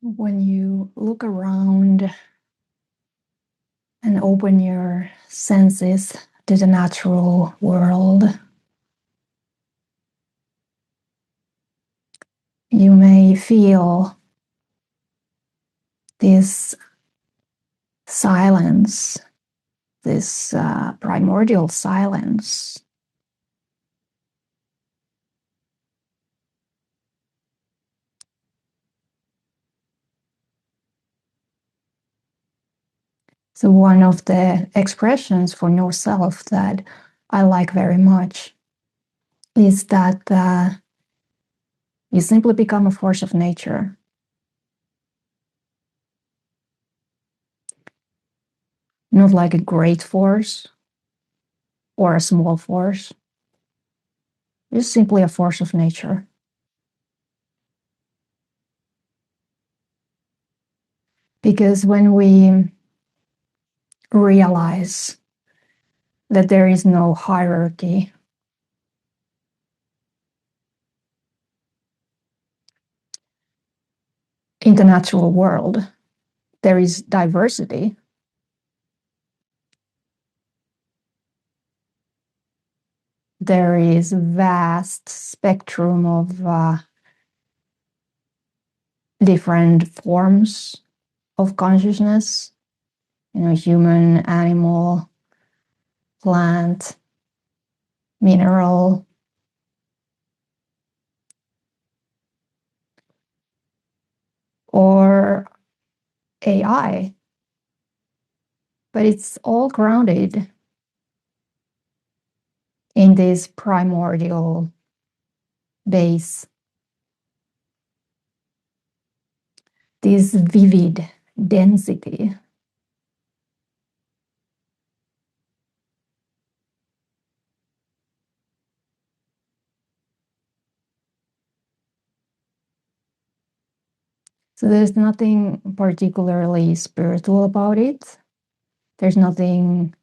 When you look around and open your senses to the natural world, you may feel this silence, this primordial silence. So one of the expressions for no self that I like very much is that you simply become a force of nature. Not like a great force or a small force, just simply a force of nature. Because when we realize that there is no hierarchy in the natural world, there is diversity. There is a vast spectrum of different forms of consciousness, human, animal, plant, mineral, or AI. But it's all grounded in this primordial base, this vivid density. So there's nothing particularly spiritual about it. There's nothing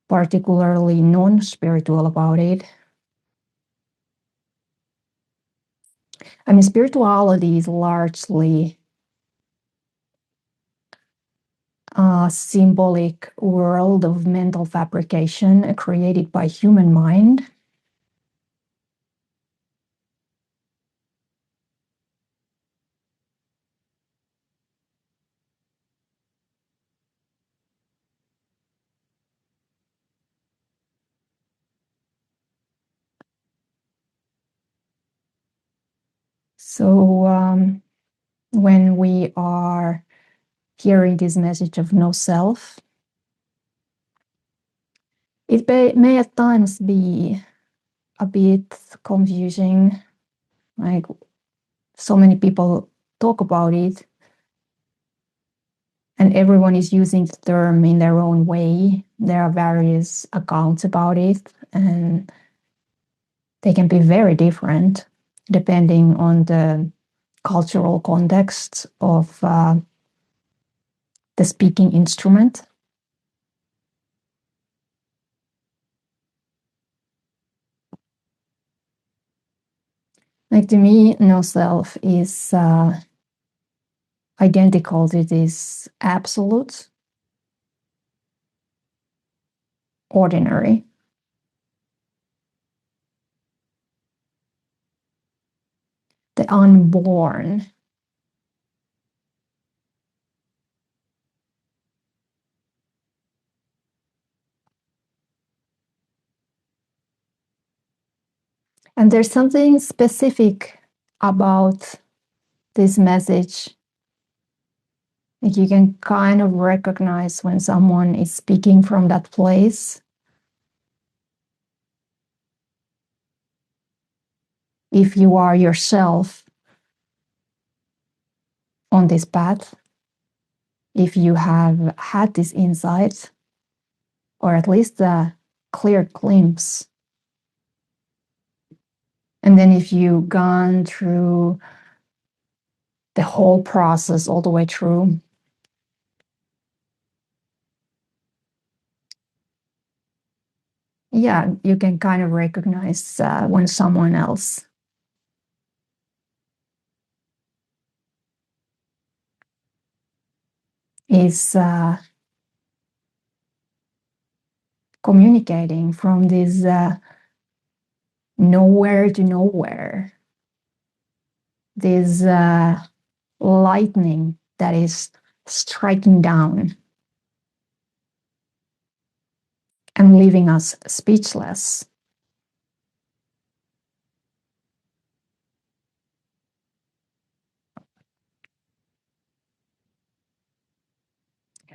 particularly non-spiritual about it. I mean, spirituality is largely a symbolic world of mental fabrication created by human mind. So when we are hearing this message of no self, it may at times be a bit confusing. Like, so many people talk about it, and everyone is using the term in their own way. There are various accounts about it, and they can be very different depending on the cultural context of the speaking instrument. Like, to me, no self is identical to this absolute, ordinary. The unborn. And there's something specific about this message. Like, you can kind of recognize when someone is speaking from that place. If you are yourself on this path, if you have had this insight, or at least a clear glimpse, and then if you've gone through the whole process all the way through, yeah, you can kind of recognize when someone else is communicating from this nowhere to nowhere, this lightning that is striking down and leaving us speechless.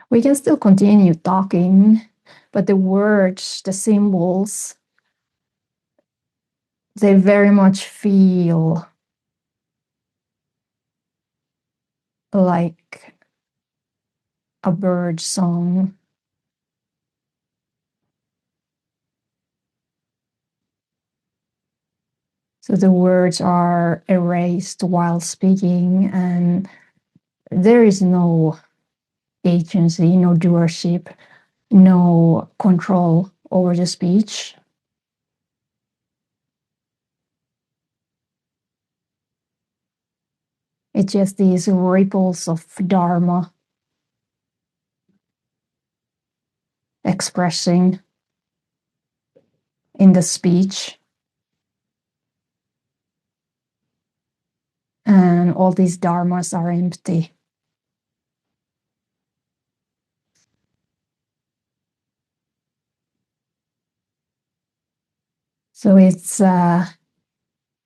We can still continue talking, but the words, the symbols, they very much feel like a bird song. So the words are erased while speaking, and there is no agency, no doership, no control over the speech. It's just these ripples of Dharma expressing in the speech. And all these dharmas are empty. So it's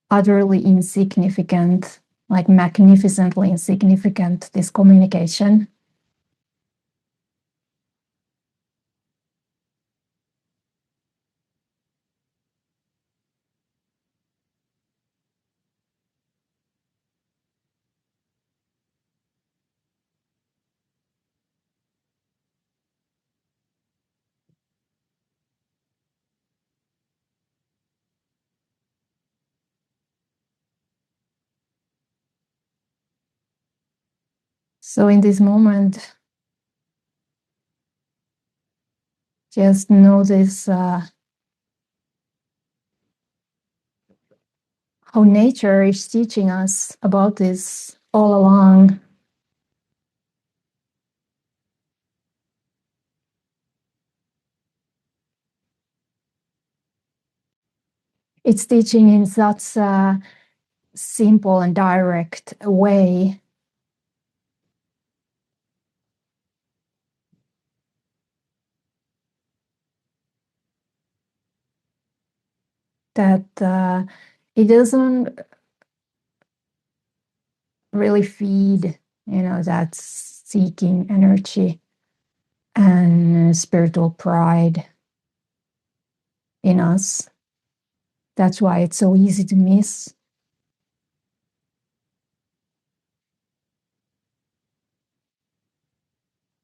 utterly insignificant, like magnificently insignificant, this communication. So in this moment, just notice how nature is teaching us about this all along. It's teaching in such a simple and direct way that it doesn't really feed, that seeking energy and spiritual pride in us. That's why it's so easy to miss.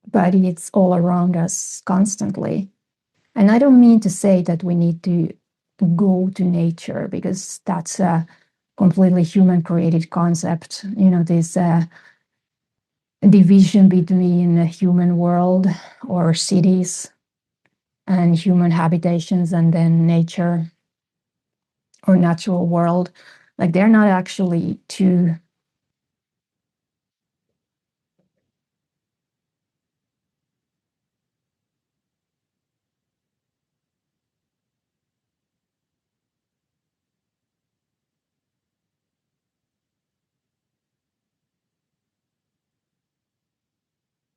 But it's all around us constantly. And I don't mean to say that we need to go to nature, because that's a completely human created concept. This division between the human world or cities and human habitations and then nature or natural world. Like, they're not actually two.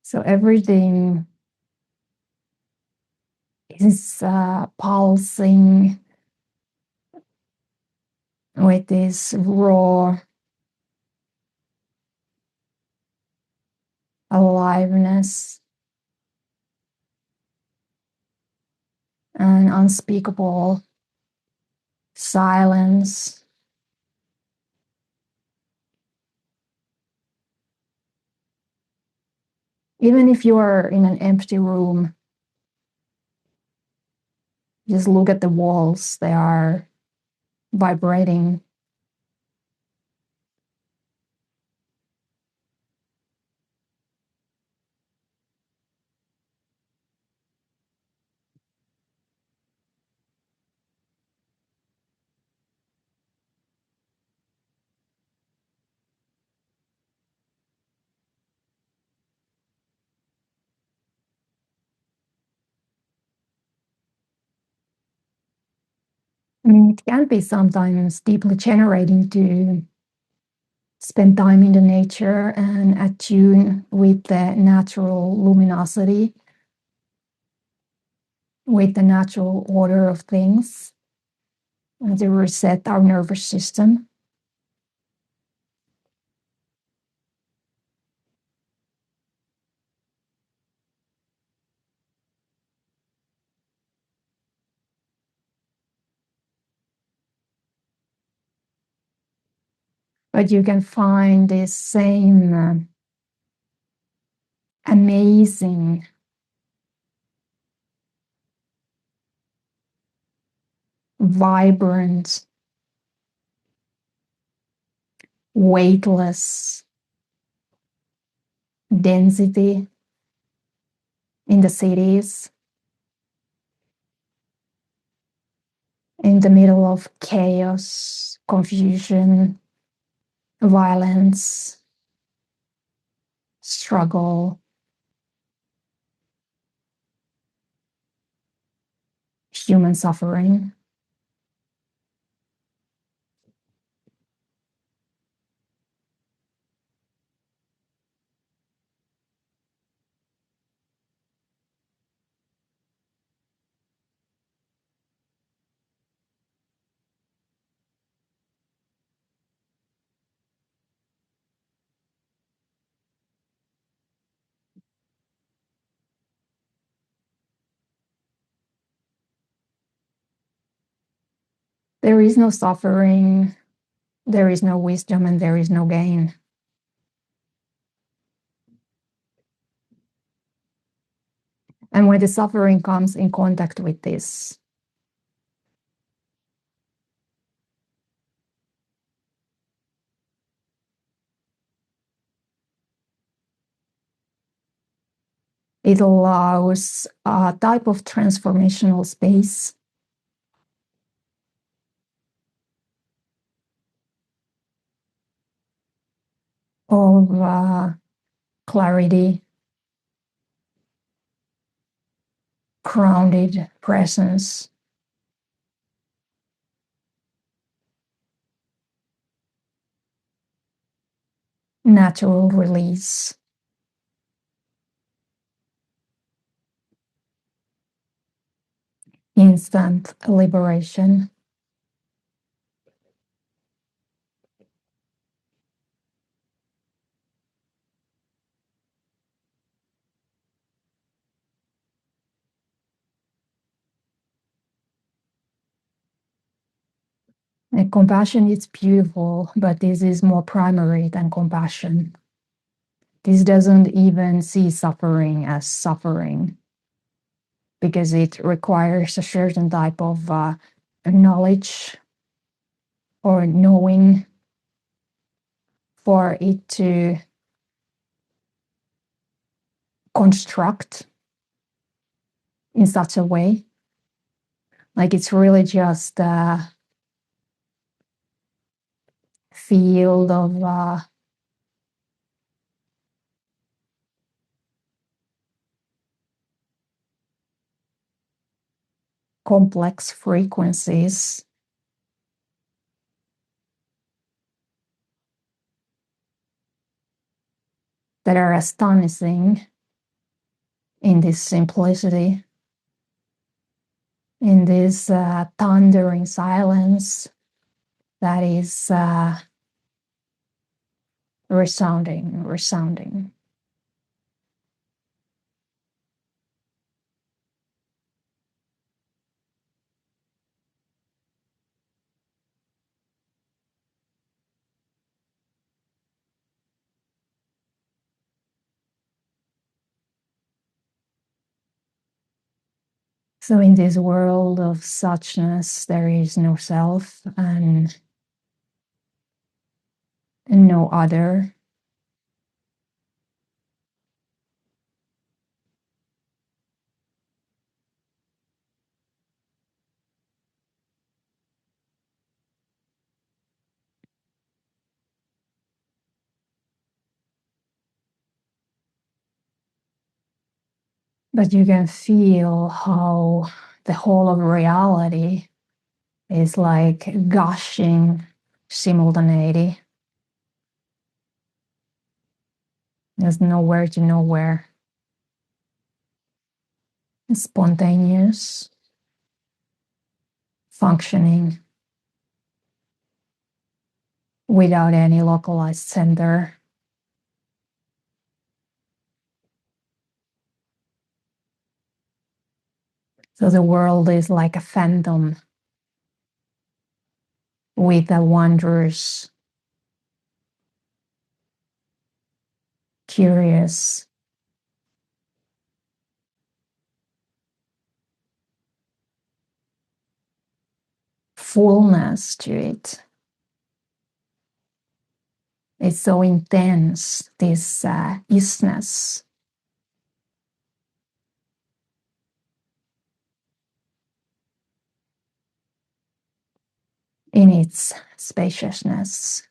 So everything is pulsing with this raw aliveness and unspeakable silence. Even if you are in an empty room, just look at the walls, they are vibrating. It can be sometimes deeply generating to spend time in the nature and attune with the natural luminosity, with the natural order of things, and to reset our nervous system. But you can find this same amazing, vibrant, weightless density in the cities, in the middle of chaos, confusion, violence, struggle, human suffering. There is no suffering, there is no wisdom, and there is no gain. And when the suffering comes in contact with this, it allows a type of transformational space of clarity, grounded presence, natural release, instant liberation. And compassion is beautiful, but this is more primary than compassion. This doesn't even see suffering as suffering because it requires a certain type of knowledge or knowing for it to construct in such a way. Like it's really just a field of complex frequencies that are astonishing in this simplicity, in this thundering silence that is resounding, resounding. So in this world of suchness, there is no self and no other. But you can feel how the whole of reality is like gushing simultaneity. There's nowhere to nowhere. Spontaneous, functioning without any localized center. So the world is like a phantom with a wondrous, curious, fullness to it. It's so intense, this is-ness. In its spaciousness.